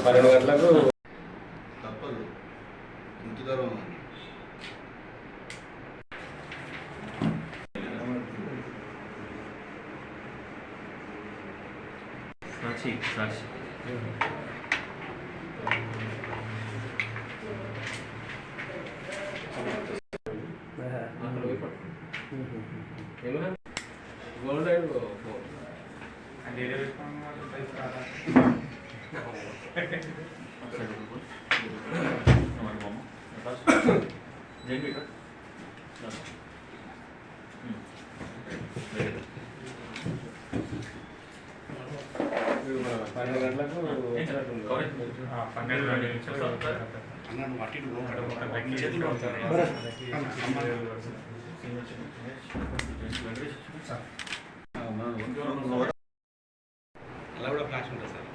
12 గంటలకు తప్పదు ఇంటిదరం సాక్షి సాక్షి గోల్డ్ అలా కూడా ఫ్లాష్ ఉంటుంది సార్.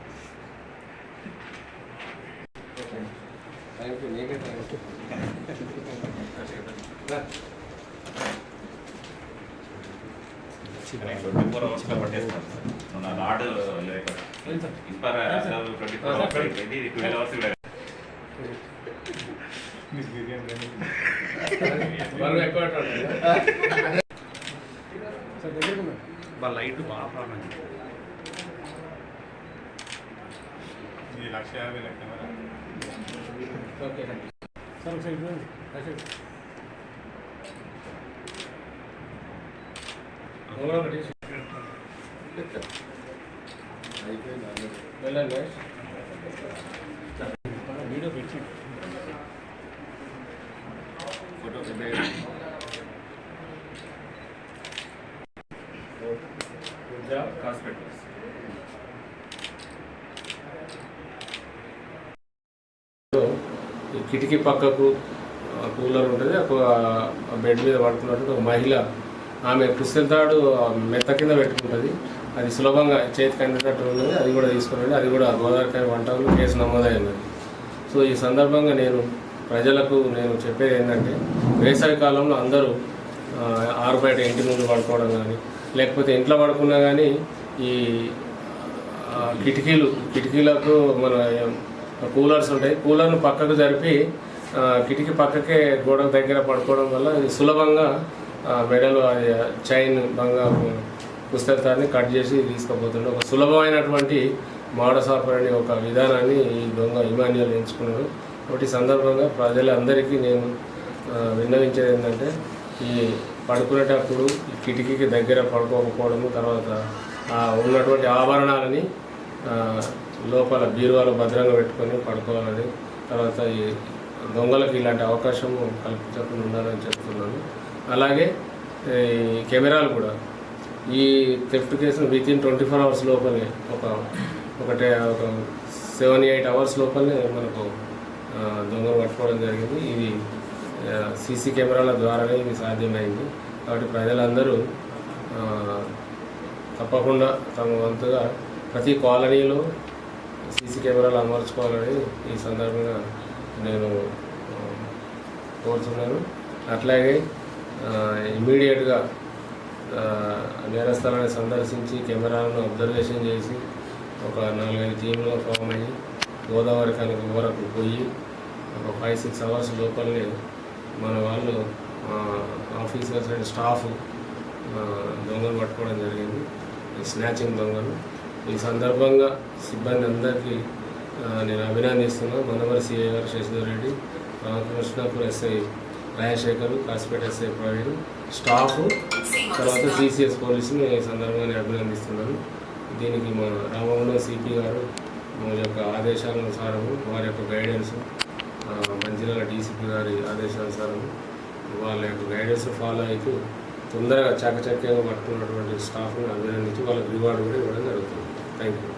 లైట్ బాగా ప్రాబ్లం. 1,50,000 కెమెరా. ఓకే సార్ ఒకసారి వెళ్ళండి వీడియో పెట్టి ఫోటో హాస్పిటల్స్ కిటికీ పక్కకు కూలర్ ఉంటుంది. బెడ్ మీద పడుకున్నట్టు ఒక మహిళ ఆమె క్రిస్టల్ తాడు మెత్త కింద పెట్టుకుంటుంది. అది సులభంగా చేతికి అందేటట్టు ఉన్నది. అది కూడా తీసుకున్నది. అది కూడా గోదావరికాయ వంటలు కేసు నమోదైనది. సో ఈ సందర్భంగా నేను ప్రజలకు చెప్పేది ఏంటంటే, వేసవి కాలంలో అందరూ ఆరుబయట ఇంటి ముందు పడుకోవడం కానీ, లేకపోతే ఇంట్లో పడుకున్నా కానీ ఈ కిటికీలకు మన కూలర్స్ ఉంటాయి. కూలర్ను పక్కకు జరిపి కిటికీ పక్కకే గోడ దగ్గర పడుకోవడం వల్ల సులభంగా మెడలో చైన్ పుస్తకాన్ని కట్ చేసి తీసుకుపోతుండే ఒక సులభమైనటువంటి మోడస్ ఆపరేండి ఒక విధానాన్ని ఈ దొంగ ఇమాన్యుయల్ ఎంచుకున్నాడు. ఒకటి సందర్భంగా ప్రజలందరికీ నేను విన్నవించేది ఏంటంటే, ఈ పడుకునేటప్పుడు ఈ కిటికీకి దగ్గర పడుకోకపోవడము, తర్వాత ఉన్నటువంటి ఆభరణాలని లోపల బీరువాలో భద్రంగా పెట్టుకొని పడుకోవాలని, తర్వాత ఈ దొంగలకు ఇలాంటి అవకాశం కల్పించకుండా ఉండాలని చెప్తున్నాను. అలాగే ఈ కెమెరాలు కూడా ఈ థెఫ్ట్ కేసును వితిన్ 24 hours లోపలే ఒక 7-8 hours లోపలనే మనకు దొంగలు పట్టుకోవడం జరిగింది. ఇది సీసీ కెమెరాల ద్వారానే ఇది సాధ్యమైంది. కాబట్టి ప్రజలందరూ తప్పకుండా తమ వంతుగా ప్రతి కాలనీలో సీసీ కెమెరాలు అమర్చుకోవాలని ఈ సందర్భంగా నేను కోరుతున్నాను. అట్లాగే ఇమ్మీడియట్గా నేరస్థలాన్ని సందర్శించి కెమెరాలను అబ్జర్వేషన్ చేసి ఒక 4-5 టీంలో ఫామ్ అయ్యి గోదావరి కనుక వరకు పోయి ఒక 5-6 hours లోపలనే మన వాళ్ళు ఆఫీసర్స్ అండ్ స్టాఫ్ దొంగలు పట్టుకోవడం జరిగింది, స్నాచింగ్ దొంగలు. ఈ సందర్భంగా సిబ్బంది అందరికీ నేను అభినందిస్తున్నాను. మనవరి సిఐ గారు Shashidhar Reddy, Krishnapur SI Rajasekhar, Kasipeta SI Praveen, staff, తర్వాత సిసిఎస్ పోలీసుని ఈ సందర్భంగా అభినందిస్తున్నాను. దీనికి మా రామగుండం సిపి గారు మా యొక్క ఆదేశానుసారము, వారి యొక్క గైడెన్స్, మంచిర్యాల డీసీపీ గారి ఆదేశానుసారము వాళ్ళ యొక్క గైడెన్స్ ఫాలో అవుతూ తొందరగా చాకచక్యంగా పట్టుకున్నటువంటి స్టాఫ్ని అభినందించి వాళ్ళకి రివార్డు కూడా ఇవ్వడం జరుగుతుంది. Thank you.